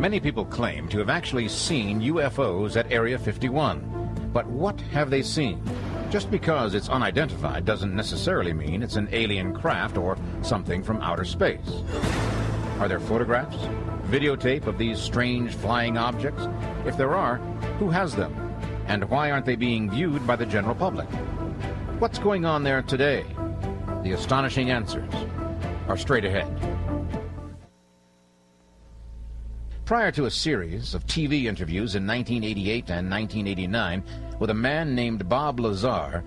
Many people claim to have actually seen UFOs at Area 51. But what have they seen? Just because it's unidentified doesn't necessarily mean it's an alien craft or something from outer space. Are there photographs, videotape of these strange flying objects? If there are, who has them? And why aren't they being viewed by the general public? What's going on there today? The astonishing answers are straight ahead. Prior to a series of TV interviews in 1988 and 1989 with a man named Bob Lazar,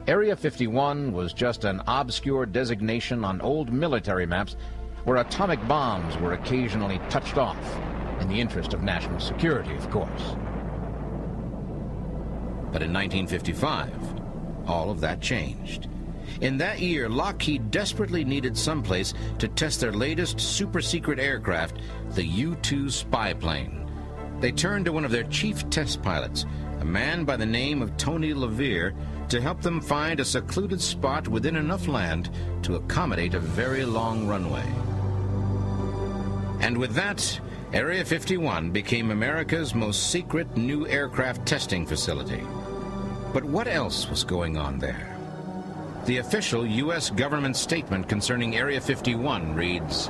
Area 51 was just an obscure designation on old military maps where atomic bombs were occasionally touched off, in the interest of national security, of course. But in 1955, all of that changed. In that year, Lockheed desperately needed someplace to test their latest super-secret aircraft, the U-2 spy plane. They turned to one of their chief test pilots, a man by the name of Tony LeVere, to help them find a secluded spot within enough land to accommodate a very long runway. And with that, Area 51 became America's most secret new aircraft testing facility. But what else was going on there? The official U.S. government statement concerning Area 51 reads,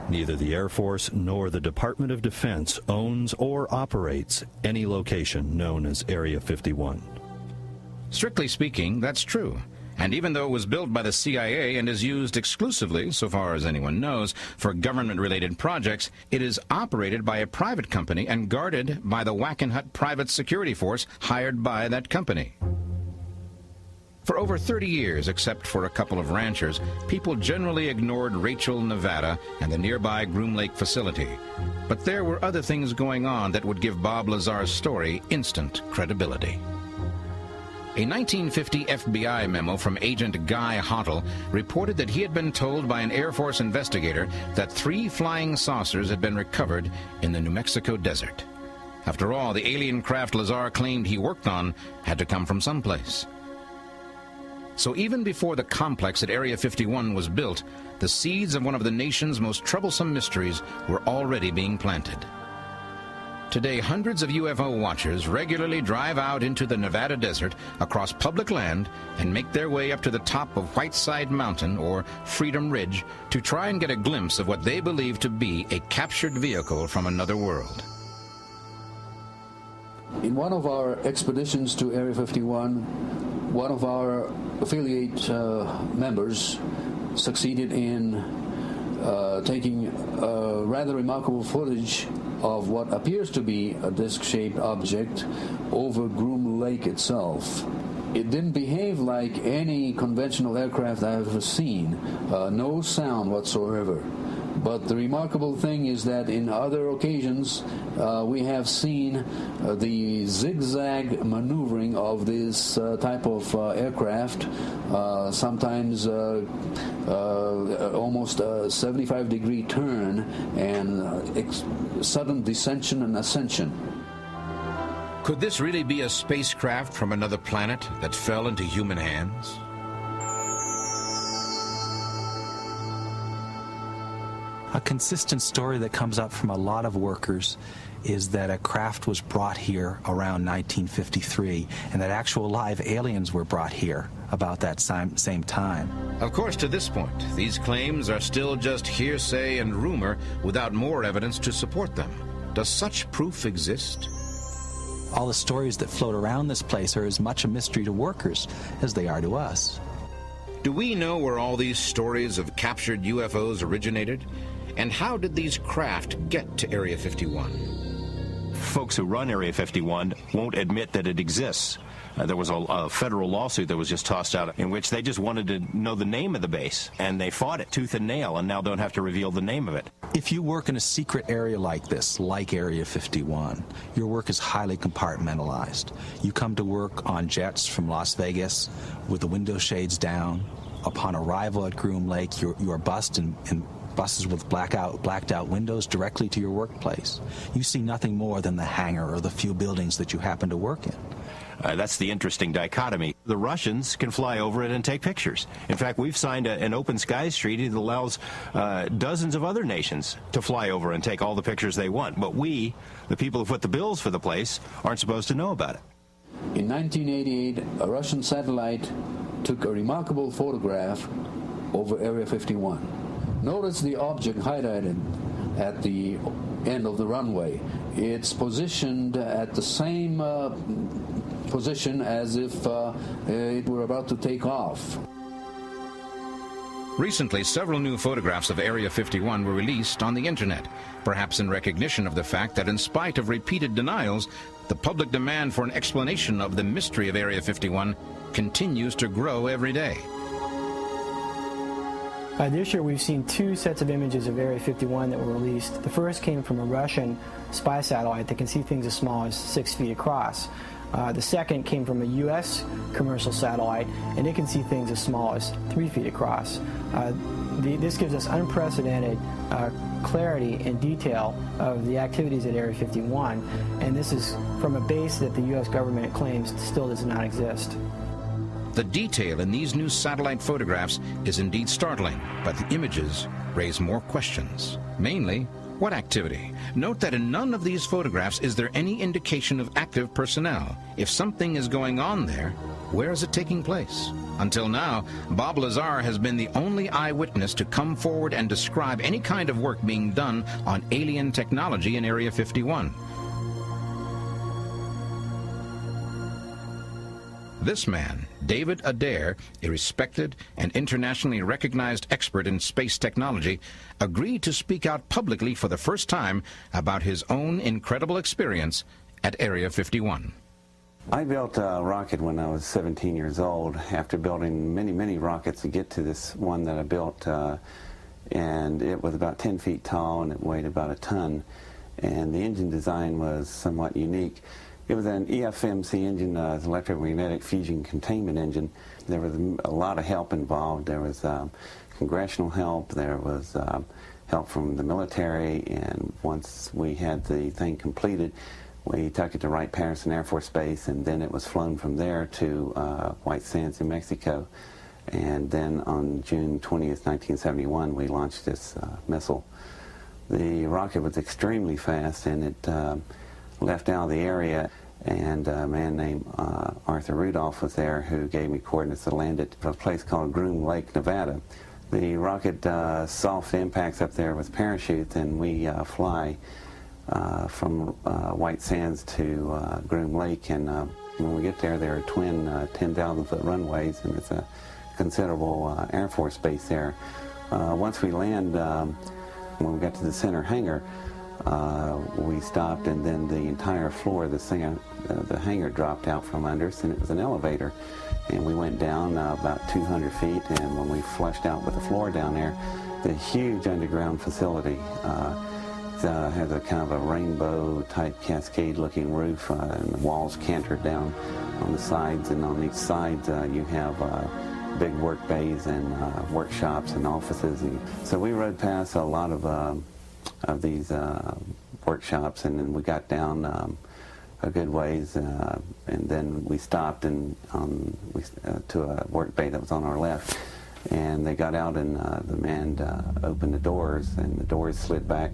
"Neither the Air Force nor the Department of Defense owns or operates any location known as Area 51. Strictly speaking, that's true. And even though it was built by the CIA and is used exclusively, so far as anyone knows, for government-related projects, it is operated by a private company and guarded by the Wackenhut private security force hired by that company. For over 30 years, except for a couple of ranchers, people generally ignored Rachel, Nevada, and the nearby Groom Lake facility. But there were other things going on that would give Bob Lazar's story instant credibility. A 1950 FBI memo from Agent Guy Hottle reported that he had been told by an Air Force investigator that 3 flying saucers had been recovered in the New Mexico desert. After all, the alien craft Lazar claimed he worked on had to come from someplace. So even before the complex at Area 51 was built, the seeds of one of the nation's most troublesome mysteries were already being planted. Today, hundreds of UFO watchers regularly drive out into the Nevada desert across public land and make their way up to the top of Whiteside Mountain or Freedom Ridge to try and get a glimpse of what they believe to be a captured vehicle from another world. In one of our expeditions to Area 51, one of our affiliate members succeeded in taking rather remarkable footage of what appears to be a disc-shaped object over Groom Lake itself. It didn't behave like any conventional aircraft I've ever seen, no sound whatsoever. But the remarkable thing is that in other occasions we have seen the zigzag maneuvering of this type of aircraft, sometimes almost a 75-degree turn and sudden descension and ascension. Could this really be a spacecraft from another planet that fell into human hands? A consistent story that comes up from a lot of workers is that a craft was brought here around 1953 and that actual live aliens were brought here about that same time. Of course, to this point, these claims are still just hearsay and rumor without more evidence to support them. Does such proof exist? All the stories that float around this place are as much a mystery to workers as they are to us. Do we know where all these stories of captured UFOs originated? And how did these craft get to Area 51? Folks who run Area 51 won't admit that it exists. There was a federal lawsuit that was just tossed out in which they just wanted to know the name of the base, and they fought it tooth and nail and now don't have to reveal the name of it. If you work in a secret area like this, like Area 51, your work is highly compartmentalized. You come to work on jets from Las Vegas with the window shades down. Upon arrival at Groom Lake, you are bussed in buses with blacked out windows directly to your workplace. You see nothing more than the hangar or the few buildings that you happen to work in. That's the interesting dichotomy. The Russians can fly over it and take pictures. In fact, we've signed an open skies treaty that allows dozens of other nations to fly over and take all the pictures they want. But we, the people who put the bills for the place, aren't supposed to know about it. In 1988, a Russian satellite took a remarkable photograph over Area 51. Notice the object highlighted at the end of the runway. It's positioned at the same position as if it were about to take off. Recently, several new photographs of Area 51 were released on the internet, perhaps in recognition of the fact that in spite of repeated denials, the public demand for an explanation of the mystery of Area 51 continues to grow every day. This year we've seen two sets of images of Area 51 that were released. The first came from a Russian spy satellite that can see things as small as 6 feet across. The second came from a U.S. commercial satellite, and it can see things as small as 3 feet across. This gives us unprecedented clarity and detail of the activities at Area 51, and this is from a base that the U.S. government claims still does not exist. The detail in these new satellite photographs is indeed startling, but the images raise more questions. Mainly, what activity? Note that in none of these photographs is there any indication of active personnel. If something is going on there, where is it taking place? Until now, Bob Lazar has been the only eyewitness to come forward and describe any kind of work being done on alien technology in Area 51. This man, David Adair, a respected and internationally recognized expert in space technology, agreed to speak out publicly for the first time about his own incredible experience at Area 51. I built a rocket when I was 17 years old after building many rockets to get to this one that I built, and it was about 10 feet tall and it weighed about a ton, and the engine design was somewhat unique. It was an EFMC engine, electromagnetic fusion containment engine. There was a lot of help involved. There was congressional help, there was help from the military, and once we had the thing completed, we took it to Wright-Patterson Air Force Base, and then it was flown from there to White Sands, New Mexico. And then on June 20th, 1971, we launched this missile. The rocket was extremely fast, and it left out of the area, and a man named Arthur Rudolph was there who gave me coordinates to land it at a place called Groom Lake, Nevada. The rocket soft impacts up there with parachutes, and we fly from White Sands to Groom Lake, and when we get there, there are twin 10,000-foot runways, and it's a considerable Air Force base there. Once we land, when we got to the center hangar, we stopped, and then the entire floor of the hangar dropped out from under us, and it was an elevator. And we went down about 200 feet, and when we flushed out with the floor down there, the huge underground facility has a kind of a rainbow-type cascade-looking roof, and the walls cantered down on the sides, and on each side you have big work bays and workshops and offices. And so we rode past a lot of these workshops, and then we got down a good ways, and then we stopped and to a work bay that was on our left, and they got out, and the man opened the doors, and the doors slid back,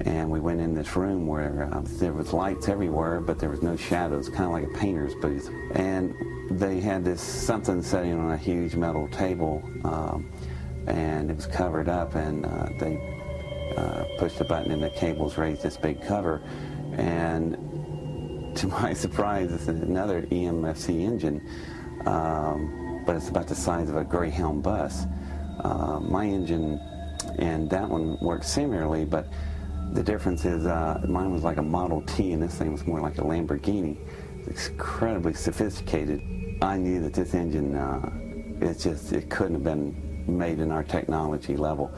and we went in this room where there was lights everywhere, but there was no shadows, kind of like a painter's booth. And they had this something sitting on a huge metal table, and it was covered up, and they pushed the button and the cables raised this big cover, and to my surprise, it's another EMFC engine, but it's about the size of a Greyhound bus. My engine and that one worked similarly, but the difference is mine was like a Model T, and this thing was more like a Lamborghini. It's incredibly sophisticated. I knew that this engine, it couldn't have been made in our technology level.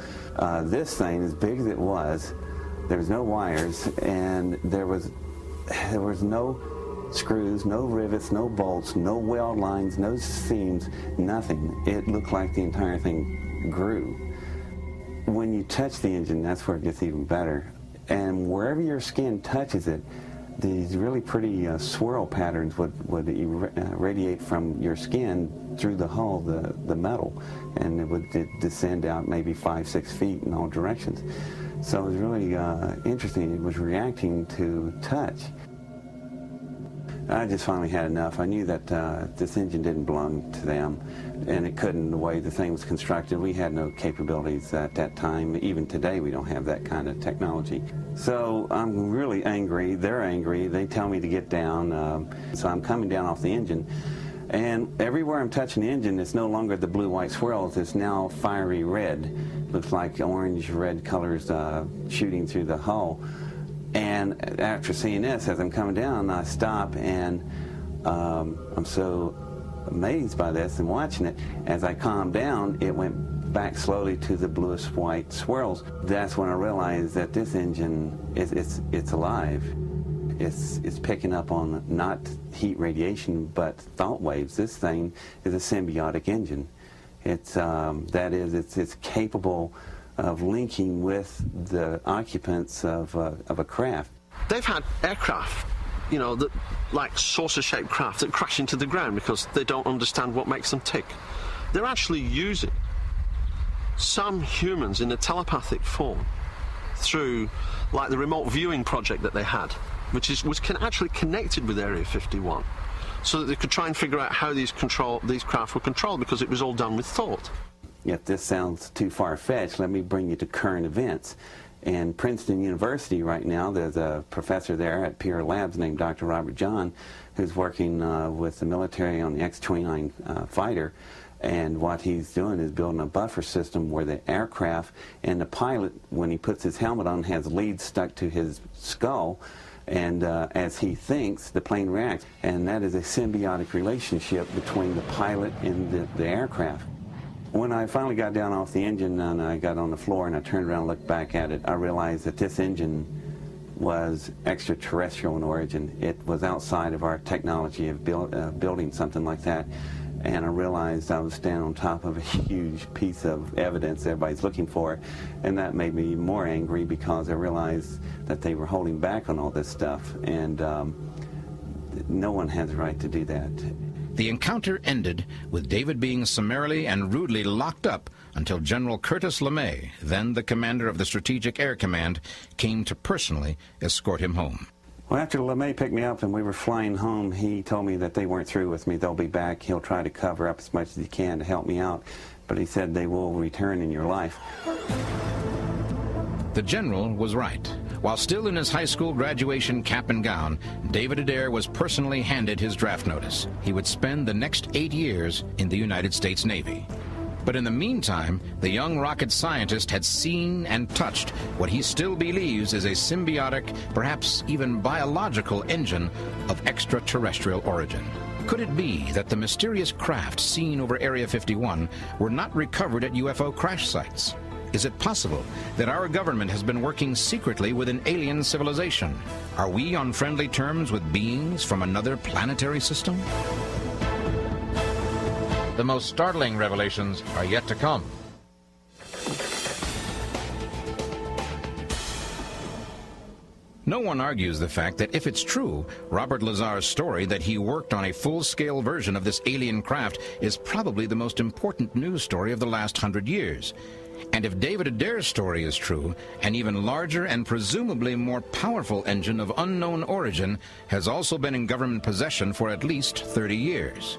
This thing, as big as it was, there was no wires, and there was no screws, no rivets, no bolts, no weld lines, no seams, nothing. It looked like the entire thing grew. When you touch the engine, that's where it gets even better. And wherever your skin touches it, these really pretty swirl patterns would radiate from your skin through the hull, the metal, and it would descend out maybe 5-6 feet in all directions. So it was really interesting. It was reacting to touch. I just finally had enough. I knew that this engine didn't belong to them, and it couldn't, the way the thing was constructed. We had no capabilities at that time. Even today, we don't have that kind of technology. So I'm really angry. They're angry. They tell me to get down. So I'm coming down off the engine, and everywhere I'm touching the engine, it's no longer the blue-white swirls. It's now fiery red. Looks like orange-red colors shooting through the hull. And after seeing this, as I'm coming down, I stop, and I'm so amazed by this and watching it. As I calmed down, it went back slowly to the bluish white swirls. That's when I realized that this engine, it's alive. It's picking up on not heat radiation, but thought waves. This thing is a symbiotic engine. It's capable of linking with the occupants of a craft. They've had aircraft, you know, that, like saucer-shaped craft that crash into the ground because they don't understand what makes them tick. They're actually using some humans in a telepathic form through, like, the remote viewing project that they had, which was actually connected with Area 51, so that they could try and figure out how these craft were controlled, because it was all done with thought. If this sounds too far-fetched, let me bring you to current events. In Princeton University right now, there's a professor there at Pierre Labs named Dr. Robert John, who's working with the military on the X-29 fighter. And what he's doing is building a buffer system where the aircraft and the pilot, when he puts his helmet on, has leads stuck to his skull. And as he thinks, the plane reacts. And that is a symbiotic relationship between the pilot and the aircraft. When I finally got down off the engine and I got on the floor and I turned around and looked back at it, I realized that this engine was extraterrestrial in origin. It was outside of our technology of building something like that. And I realized I was standing on top of a huge piece of evidence everybody's looking for. And that made me more angry, because I realized that they were holding back on all this stuff. And no one has the right to do that. The encounter ended with David being summarily and rudely locked up until General Curtis LeMay, then the commander of the Strategic Air Command, came to personally escort him home. Well, after LeMay picked me up and we were flying home, he told me that they weren't through with me. They'll be back. He'll try to cover up as much as he can to help me out. But he said they will return in your life. The general was right. While still in his high school graduation cap and gown, David Adair was personally handed his draft notice. He would spend the next 8 years in the United States Navy. But in the meantime, the young rocket scientist had seen and touched what he still believes is a symbiotic, perhaps even biological engine of extraterrestrial origin. Could it be that the mysterious craft seen over Area 51 were not recovered at UFO crash sites? Is it possible that our government has been working secretly with an alien civilization? Are we on friendly terms with beings from another planetary system? The most startling revelations are yet to come. No one argues the fact that if it's true, Robert Lazar's story that he worked on a full-scale version of this alien craft is probably the most important news story of the last 100 years. And if David Adair's story is true, an even larger and presumably more powerful engine of unknown origin has also been in government possession for at least 30 years.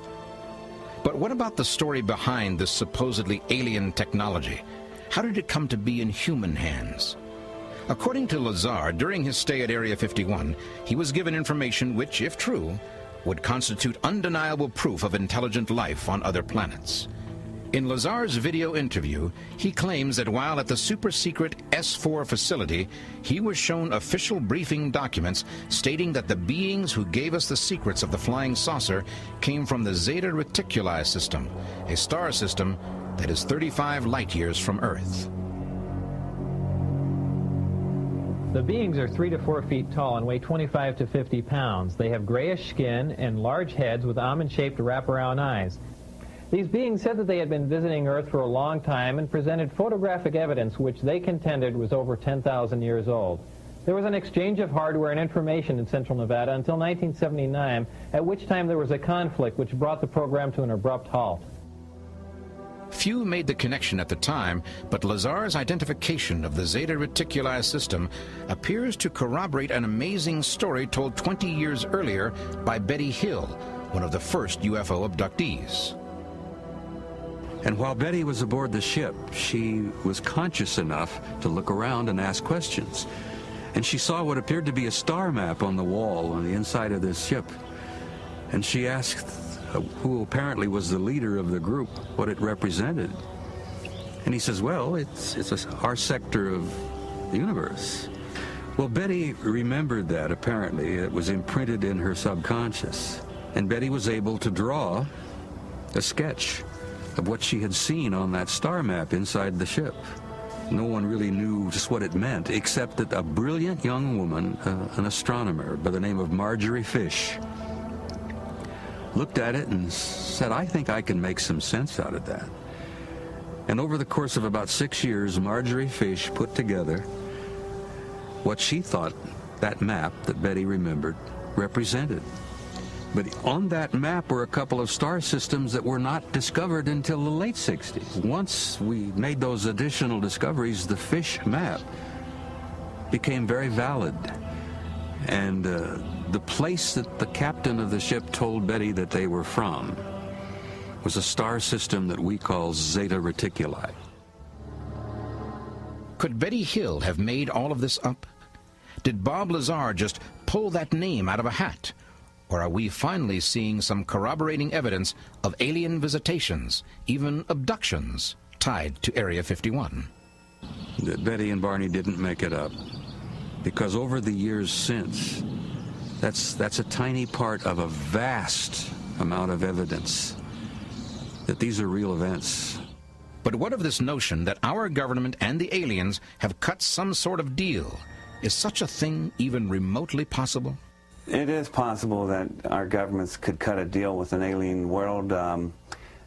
But what about the story behind this supposedly alien technology? How did it come to be in human hands? According to Lazar, during his stay at Area 51, he was given information which, if true, would constitute undeniable proof of intelligent life on other planets. In Lazar's video interview, he claims that while at the super-secret S4 facility, he was shown official briefing documents stating that the beings who gave us the secrets of the flying saucer came from the Zeta Reticuli system, a star system that is 35 light-years from Earth. The beings are 3 to 4 feet tall and weigh 25 to 50 pounds. They have grayish skin and large heads with almond-shaped wraparound eyes. These beings said that they had been visiting Earth for a long time and presented photographic evidence which they contended was over 10,000 years old. There was an exchange of hardware and information in central Nevada until 1979, at which time there was a conflict which brought the program to an abrupt halt. Few made the connection at the time, but Lazar's identification of the Zeta Reticuli system appears to corroborate an amazing story told 20 years earlier by Betty Hill, one of the first UFO abductees. And while Betty was aboard the ship, she was conscious enough to look around and ask questions. And she saw what appeared to be a star map on the wall on the inside of this ship. And she asked who apparently was the leader of the group what it represented. And he says, well, it's our sector of the universe. Well, Betty remembered that, apparently. It was imprinted in her subconscious. And Betty was able to draw a sketch of what she had seen on that star map inside the ship. No one really knew just what it meant, except that a brilliant young woman, an astronomer by the name of Marjorie Fish, looked at it and said, I think I can make some sense out of that. And over the course of about 6 years, Marjorie Fish put together what she thought that map that Betty remembered represented. But on that map were a couple of star systems that were not discovered until the late 60s. Once we made those additional discoveries, the Fish map became very valid. And the place that the captain of the ship told Betty that they were from was a star system that we call Zeta Reticuli. Could Betty Hill have made all of this up? Did Bob Lazar just pull that name out of a hat? Or are we finally seeing some corroborating evidence of alien visitations, even abductions, tied to Area 51? That Betty and Barney didn't make it up. Because over the years since, that's a tiny part of a vast amount of evidence that these are real events. But what of this notion that our government and the aliens have cut some sort of deal? Is such a thing even remotely possible? It is possible that our governments could cut a deal with an alien world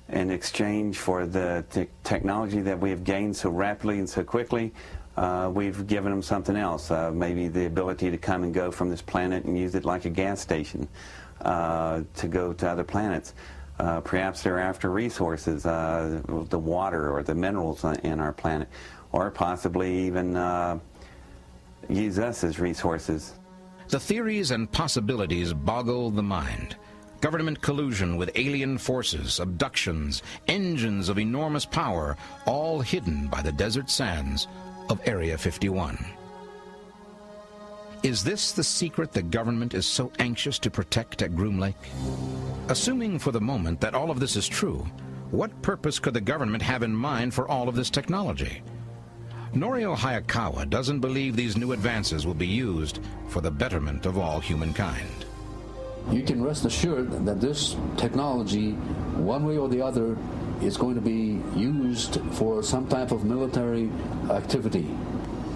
in exchange for the technology that we have gained so rapidly and so quickly. We've given them something else, maybe the ability to come and go from this planet and use it like a gas station to go to other planets. Perhaps they're after resources, the water or the minerals in our planet, or possibly even use us as resources. The theories and possibilities boggle the mind. Government collusion with alien forces, abductions, engines of enormous power, all hidden by the desert sands of Area 51. Is this the secret the government is so anxious to protect at Groom Lake? Assuming for the moment that all of this is true, what purpose could the government have in mind for all of this technology? Norio Hayakawa doesn't believe these new advances will be used for the betterment of all humankind. You can rest assured that this technology, one way or the other, is going to be used for some type of military activity.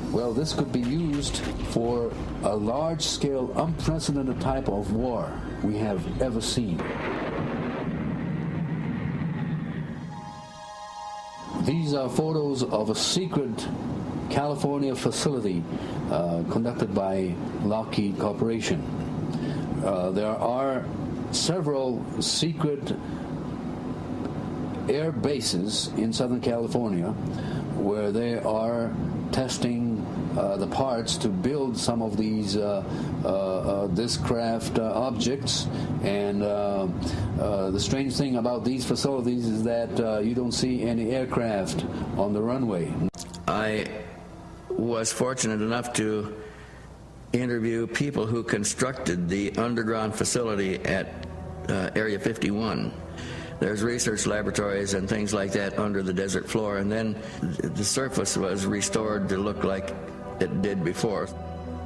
Well, this could be used for a large-scale, unprecedented type of war we have ever seen. These are photos of a secret California facility conducted by Lockheed Corporation. There are several secret air bases in Southern California where they are testing the parts to build some of these this craft objects. And the strange thing about these facilities is that you don't see any aircraft on the runway. I was fortunate enough to interview people who constructed the underground facility at Area 51. There's research laboratories and things like that under the desert floor, and then the surface was restored to look like it did before.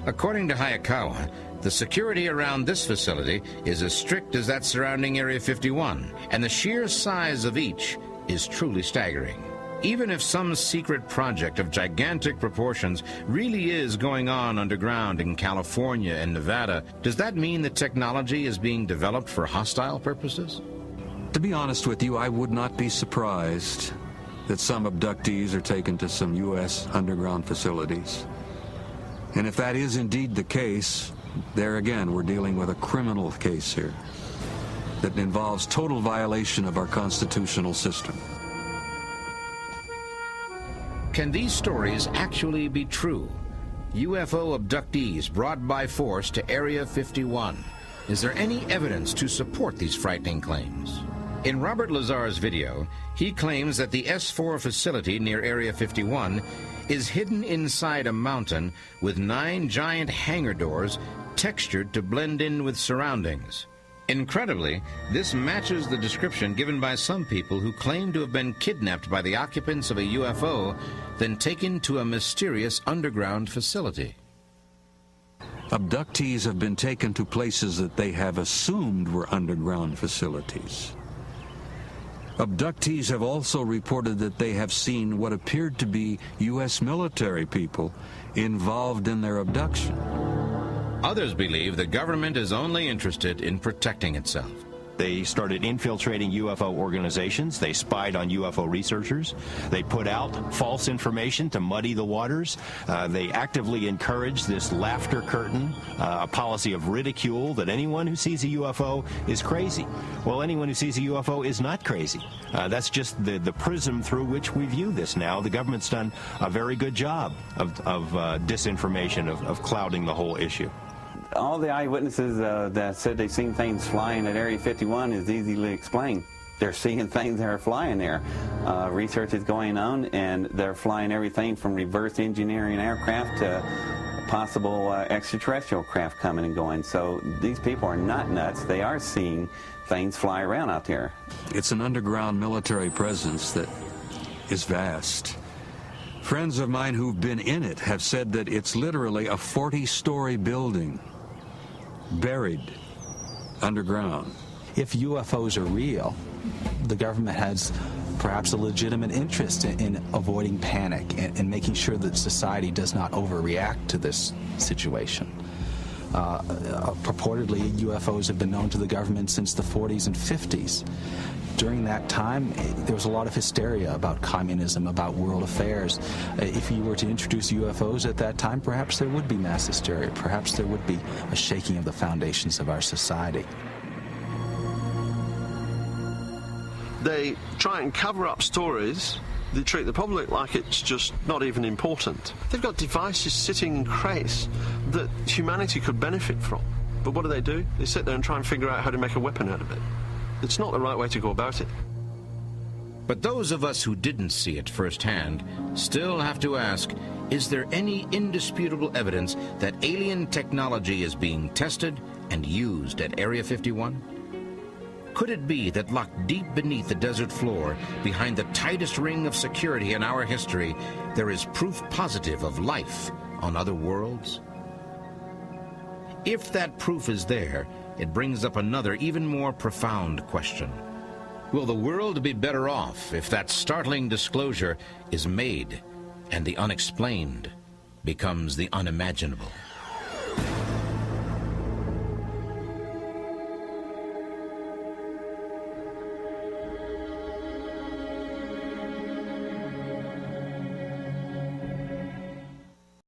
According to Hayakawa, the security around this facility is as strict as that surrounding Area 51, and the sheer size of each is truly staggering. Even if some secret project of gigantic proportions really is going on underground in California and Nevada, does that mean the technology is being developed for hostile purposes? To be honest with you, I would not be surprised that some abductees are taken to some U.S. underground facilities. And if that is indeed the case, there again, we're dealing with a criminal case here that involves total violation of our constitutional system. Can these stories actually be true? UFO abductees brought by force to Area 51. Is there any evidence to support these frightening claims? In Robert Lazar's video, he claims that the S-4 facility near Area 51 is hidden inside a mountain with 9 giant hangar doors textured to blend in with surroundings. Incredibly, this matches the description given by some people who claim to have been kidnapped by the occupants of a UFO, then taken to a mysterious underground facility. Abductees have been taken to places that they have assumed were underground facilities. Abductees have also reported that they have seen what appeared to be U.S. military people involved in their abduction. Others believe the government is only interested in protecting itself. They started infiltrating UFO organizations. They spied on UFO researchers. They put out false information to muddy the waters. They actively encourage this laughter curtain, a policy of ridicule that anyone who sees a UFO is crazy. Well, anyone who sees a UFO is not crazy. That's just the prism through which we view this now. The government's done a very good job of disinformation, of clouding the whole issue. All the eyewitnesses that said they've seen things flying at Area 51 is easily explained. They're seeing things that are flying there. Research is going on, and they're flying everything from reverse engineering aircraft to possible extraterrestrial craft coming and going. So these people are not nuts. They are seeing things fly around out there. It's an underground military presence that is vast. Friends of mine who've been in it have said that it's literally a 40-story building, buried underground. If UFOs are real, the government has perhaps a legitimate interest in avoiding panic and making sure that society does not overreact to this situation. Purportedly, UFOs have been known to the government since the 40s and 50s. During that time, there was a lot of hysteria about communism, about world affairs. If you were to introduce UFOs at that time, perhaps there would be mass hysteria. Perhaps there would be a shaking of the foundations of our society. They try and cover up stories. They treat the public like it's just not even important. They've got devices sitting in crates that humanity could benefit from. But what do? They sit there and try and figure out how to make a weapon out of it. It's not the right way to go about it. But those of us who didn't see it firsthand still have to ask, is there any indisputable evidence that alien technology is being tested and used at Area 51? Could it be that locked deep beneath the desert floor, behind the tightest ring of security in our history, there is proof positive of life on other worlds? If that proof is there, it brings up another, even more profound question. Will the world be better off if that startling disclosure is made and the unexplained becomes the unimaginable?